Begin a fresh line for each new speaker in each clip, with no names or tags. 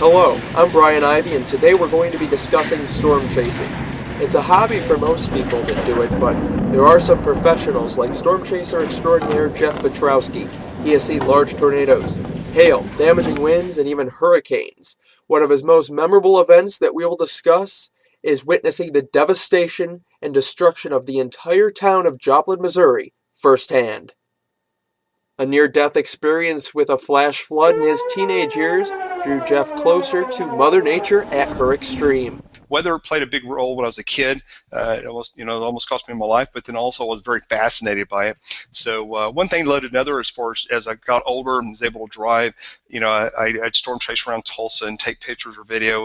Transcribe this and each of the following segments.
Hello, I'm Brian Ivy, and today we're going to be discussing storm chasing. It's a hobby for most people that do it, but there are some professionals like storm chaser extraordinaire Jeff Piotrowski. He has seen large tornadoes, hail, damaging winds, and even hurricanes. One of his most memorable events that we will discuss is witnessing the devastation and destruction of the entire town of Joplin, Missouri, firsthand. A near-death experience with a flash flood in his teenage years drew Jeff closer to Mother Nature at her extreme.
Weather played a big role when I was a kid. It almost cost me my life, but then also I was very fascinated by it. So one thing led to another as far as I got older and was able to drive. I'd storm chase around Tulsa and take pictures or video.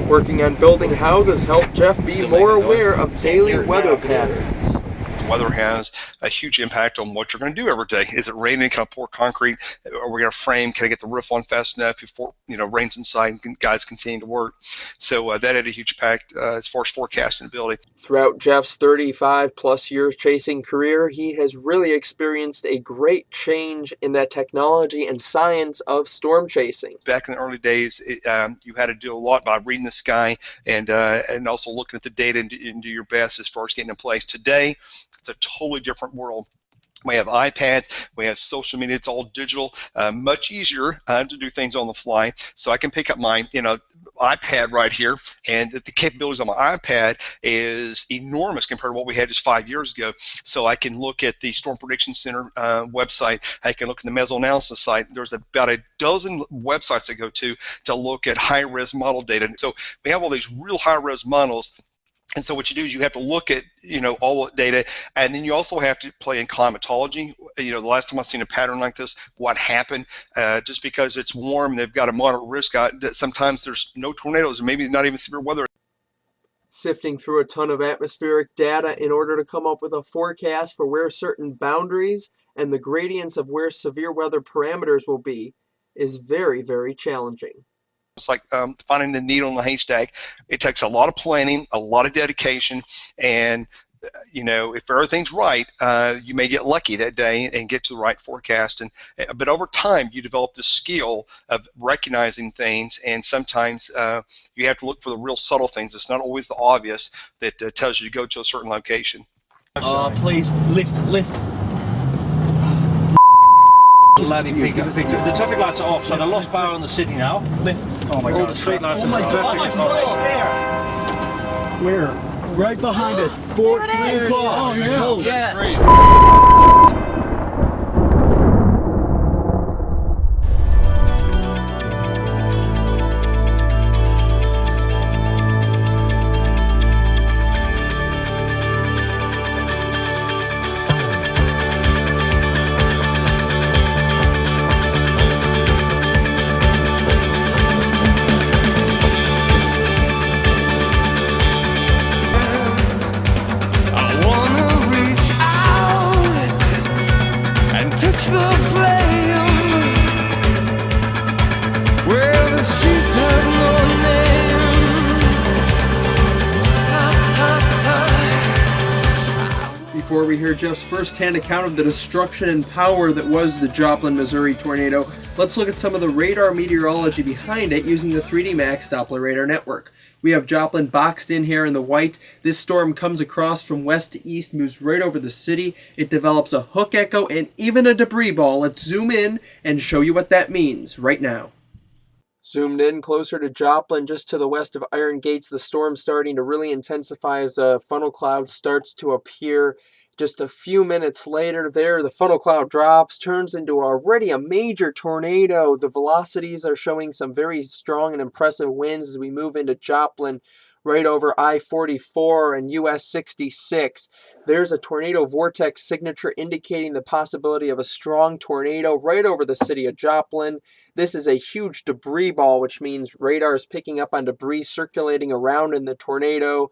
Working on building houses helped Jeff be more aware of daily weather patterns.
The weather has a huge impact on what you're going to do every day. Is it raining? Can I pour concrete? Are we going to frame? Can I get the roof on fast enough before rain's inside and guys continue to work? So that had a huge impact as far as forecasting ability.
Throughout Jeff's 35-plus years chasing career, he has really experienced a great change in that technology and science of storm chasing.
Back in the early days, you had to do a lot by reading the sky and also looking at the data and do your best as far as getting in place. Today, it's a totally different world. We have iPads, we have social media, it's all digital, much easier to do things on the fly. So I can pick up my iPad right here, and the capabilities on my iPad is enormous compared to what we had just 5 years ago. So I can look at the Storm Prediction Center website, I can look at the mesoanalysis site. There's about a dozen websites I go to look at high-res model data. So we have all these real high-res models. And so what you do is you have to look at, all the data, and then you also have to play in climatology. The last time I've seen a pattern like this, what happened, just because it's warm, they've got a moderate risk, sometimes there's no tornadoes, or maybe not even severe weather.
Sifting through a ton of atmospheric data in order to come up with a forecast for where certain boundaries and the gradients of where severe weather parameters will be is very, very challenging.
It's like finding the needle in the haystack. It takes a lot of planning, a lot of dedication, and if everything's right, you may get lucky that day and get to the right forecast. But over time, you develop the skill of recognizing things, and sometimes you have to look for the real subtle things. It's not always the obvious that tells you to go to a certain location.
Please, lift. Laddie, pick up. The traffic lights are off, so the lost power on the city now. Lift. Oh my God. All the street lights are off.
Where? Right behind us. 3 o'clock.
Oh, yeah.
Before we hear Jeff's first-hand account of the destruction and power that was the Joplin, Missouri tornado, let's look at some of the radar meteorology behind it using the 3D Max Doppler radar network. We have Joplin boxed in here in the white. This storm comes across from west to east, moves right over the city. It develops a hook echo and even a debris ball. Let's zoom in and show you what that means right now. Zoomed in closer to Joplin, just to the west of Iron Gates, the storm starting to really intensify as a funnel cloud starts to appear. Just a few minutes later there, the funnel cloud drops, turns into already a major tornado. The velocities are showing some very strong and impressive winds as we move into Joplin, right over I-44 and US 66. There's a tornado vortex signature indicating the possibility of a strong tornado right over the city of Joplin. This is a huge debris ball, which means radar is picking up on debris circulating around in the tornado.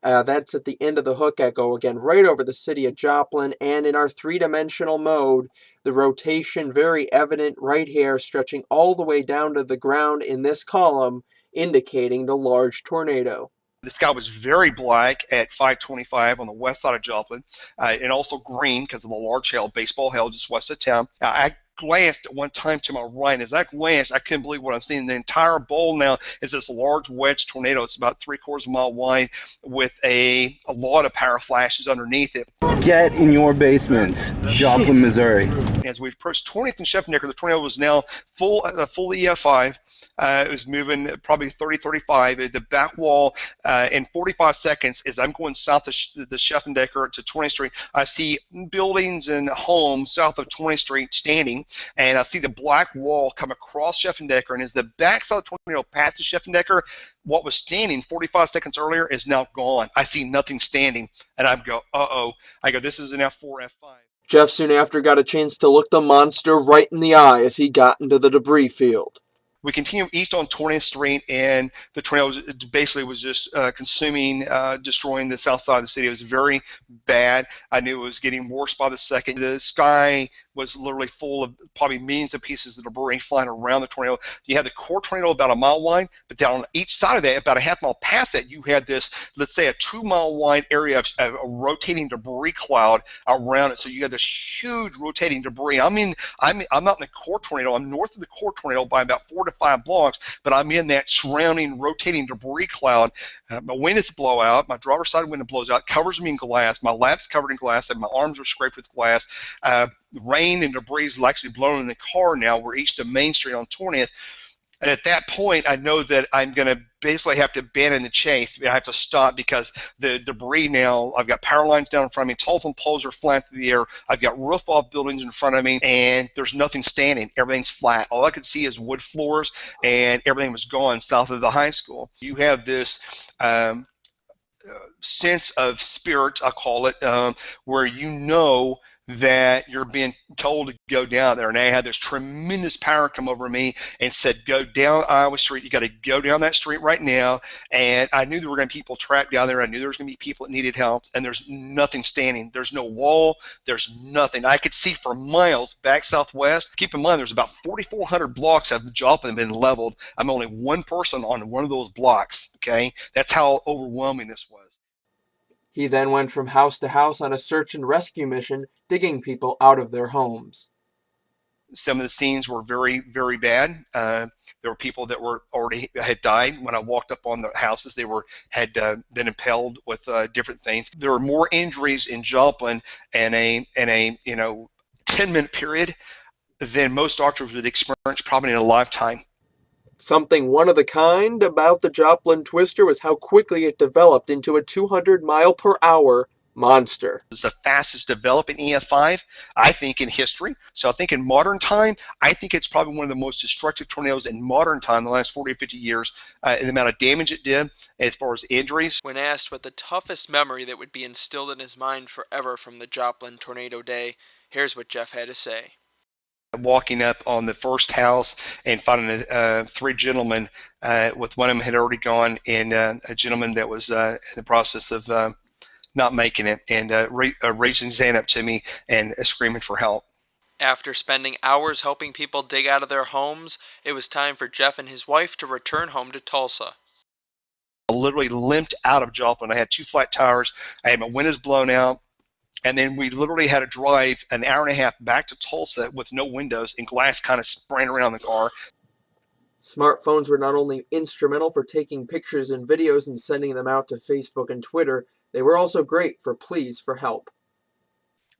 That's at the end of the hook echo, again, right over the city of Joplin. And in our three-dimensional mode, the rotation very evident right here, stretching all the way down to the ground in this column, indicating the large tornado.
The sky was very black at 5:25 on the west side of Joplin, and also green because of the large hail, baseball hail just west of town. I glanced at one time to my right. As I glanced, I couldn't believe what I'm seeing. The entire bowl now is this large wedge tornado. It's about 3/4 of a mile wide with a lot of power flashes underneath it.
Get in your basements, Joplin, Missouri.
As we approached 20th and Scheffendecker, the tornado was now full EF5. It was moving probably 30, 35. The back wall in 45 seconds, as I'm going south of the Scheffendecker to 20th Street, I see buildings and homes south of 20th Street standing, and I see the black wall come across Scheffendecker, and as the backside of the tornado passes Scheffendecker, what was standing 45 seconds earlier is now gone. I see nothing standing, and I go, uh-oh. I go, this is an F4, F5.
Jeff soon after got a chance to look the monster right in the eye as he got into the debris field.
We continue east on 20th Street, and the tornado basically was just consuming, destroying the south side of the city. It was very bad. I knew it was getting worse by the second. The sky was literally full of probably millions of pieces of debris flying around the tornado. You had the core tornado about a mile wide, but down on each side of that, about a half mile past that, you had this, let's say, a 2 mile wide area of a rotating debris cloud around it. So you had this huge rotating debris. I'm not in the core tornado. I'm north of the core tornado by about 4 to 5 blocks, but I'm in that surrounding rotating debris cloud. My windows blow out. My driver's side window blows out, covers me in glass. My lap's covered in glass, and my arms are scraped with glass. Rain and debris is actually blowing in the car now. We're east of Main Street on 20th. And at that point, I know that I'm going to basically have to abandon the chase. I have to stop because the debris now, I've got power lines down in front of me, telephone poles are flying through the air, I've got roof-off buildings in front of me, and there's nothing standing. Everything's flat. All I could see is wood floors, and everything was gone south of the high school. You have this sense of spirit, I call it, where you know that you're being told to go down there. And I had this tremendous power come over me and said, go down Iowa Street. You got to go down that street right now. And I knew there were going to be people trapped down there. I knew there was going to be people that needed help. And there's nothing standing. There's no wall. There's nothing. I could see for miles back southwest. Keep in mind, there's about 4,400 blocks of Joplin been leveled. I'm only one person on one of those blocks. Okay, that's how overwhelming this was.
He then went from house to house on a search and rescue mission, digging people out of their homes.
Some of the scenes were very, very bad. There were people that were already had died. When I walked up on the houses, they had been impaled with different things. There were more injuries in Joplin in a 10-minute period than most doctors would experience probably in a lifetime.
Something one of the kind about the Joplin Twister was how quickly it developed into a 200-mile-per-hour monster.
It's the fastest developing EF5, I think, in history. So I think in modern time, I think it's probably one of the most destructive tornadoes in modern time, the last 40 or 50 years, and the amount of damage it did as far as injuries.
When asked what the toughest memory that would be instilled in his mind forever from the Joplin tornado day, here's what Jeff had to say.
Walking up on the first house and finding 3 gentlemen, with one of them had already gone, and a gentleman that was in the process of not making it, and raising his hand up to me and screaming for help.
After spending hours helping people dig out of their homes, it was time for Jeff and his wife to return home to Tulsa.
I literally limped out of Joplin. I had 2 flat tires. I had my windows blown out. And then we literally had to drive an hour and a half back to Tulsa with no windows and glass kind of spraying around the car.
Smartphones were not only instrumental for taking pictures and videos and sending them out to Facebook and Twitter, they were also great for pleas for help.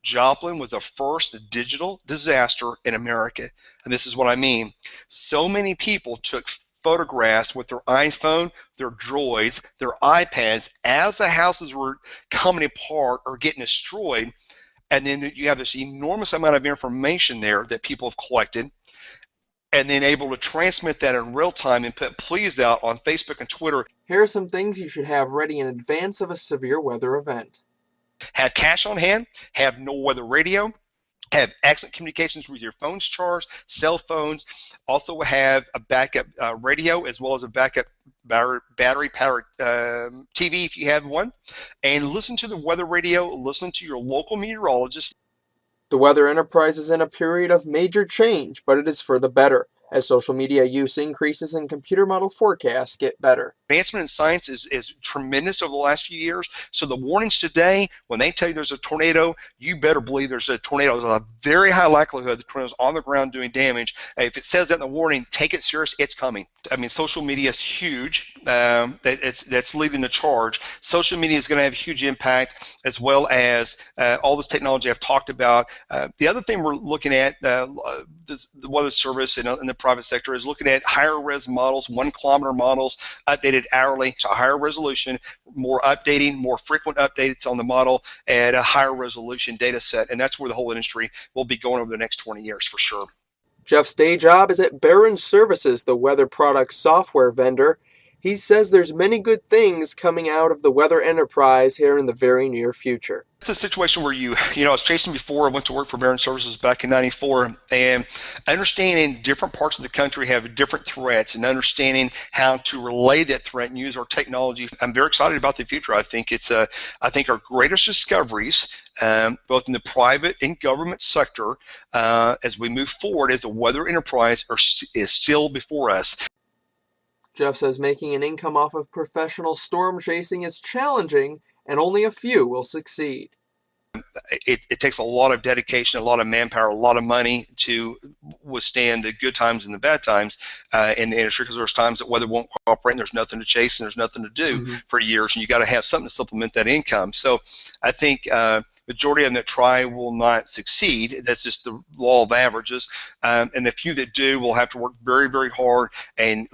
Joplin was the first digital disaster in America. And this is what I mean. So many people took photographs with their iPhone, their Droids, their iPads as the houses were coming apart or getting destroyed. And then you have this enormous amount of information there that people have collected, and then able to transmit that in real time and put pleas out on Facebook and Twitter.
Here are some things you should have ready in advance of a severe weather event.
Have cash on hand, have no weather radio, have excellent communications with your phones charged, cell phones. Also have a backup radio as well as a backup battery-powered TV if you have one. And listen to the weather radio, listen to your local meteorologist.
The Weather Enterprise is in a period of major change, but it is for the better. As social media use increases and computer model forecasts get better.
Advancement in science is tremendous over the last few years. So the warnings today, when they tell you there's a tornado, you better believe there's a tornado. There's a very high likelihood the tornado's on the ground doing damage. If it says that in the warning, take it serious. It's coming. I mean, social media is huge. That's leading the charge. Social media is going to have a huge impact, as well as all this technology I've talked about. The other thing we're looking at, the Weather Service and the private sector, is looking at higher res models, 1 kilometer models, updated hourly, so higher resolution, more updating, more frequent updates on the model, and a higher resolution data set. And that's where the whole industry will be going over the next 20 years for sure.
Jeff's day job is at Barron Services, the weather products software vendor. He says there's many good things coming out of the weather enterprise here in the very near future.
It's a situation where I was chasing before. I went to work for Barron Services back in '94, and understanding different parts of the country have different threats, and understanding how to relay that threat and use our technology. I'm very excited about the future. I think our greatest discoveries, both in the private and government sector, as we move forward as a weather enterprise, is still before us.
Jeff says making an income off of professional storm chasing is challenging, and only a few will succeed.
It takes a lot of dedication, a lot of manpower, a lot of money to withstand the good times and the bad times in the industry, because there's times that weather won't cooperate and there's nothing to chase and there's nothing to do for years, and you got to have something to supplement that income. So I think majority of them that try will not succeed. That's just the law of averages. And the few that do will have to work very, very hard and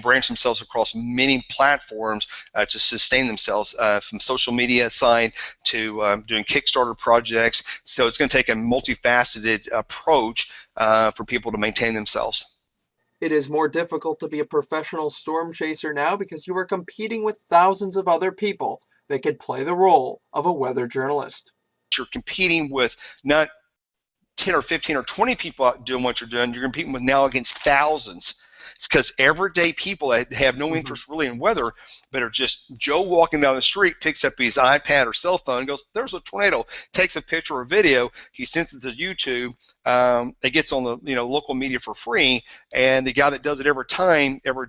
branch themselves across many platforms to sustain themselves, from social media side to doing Kickstarter projects. So it's going to take a multifaceted approach for people to maintain themselves.
It is more difficult to be a professional storm chaser now because you are competing with thousands of other people that could play the role of a weather journalist.
You're competing with not 10 or 15 or 20 people out doing what you're doing. You're competing with now against thousands. It's because everyday people that have no interest really in weather, but are just Joe walking down the street, picks up his iPad or cell phone, goes, there's a tornado, takes a picture or video, he sends it to YouTube, it gets on the local media for free, and the guy that does it every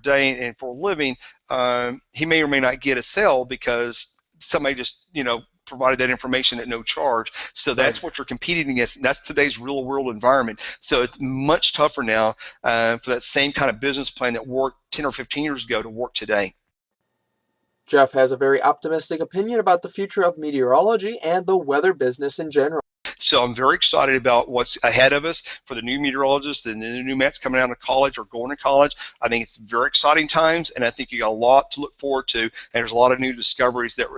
day, and for a living, he may or may not get a sale because somebody just provided that information at no charge. So that's what you're competing against. That's today's real world environment. So it's much tougher now for that same kind of business plan that worked 10 or 15 years ago to work today.
Jeff has a very optimistic opinion about the future of meteorology and the weather business in general.
So I'm very excited about what's ahead of us for the new meteorologists and the new Mets coming out of college or going to college. I think it's very exciting times, and I think you got a lot to look forward to. And there's a lot of new discoveries that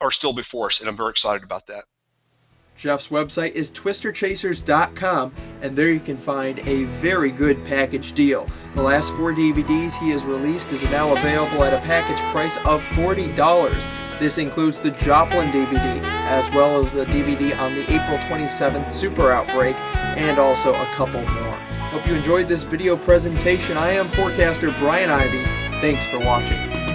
are still before us, and I'm very excited about that.
Jeff's website is twisterchasers.com, and there you can find a very good package deal. The last 4 DVDs he has released is now available at a package price of $40. This includes the Joplin DVD, as well as the DVD on the April 27th super outbreak, and also a couple more. Hope you enjoyed this video presentation. I am forecaster Brian Ivy. Thanks for watching.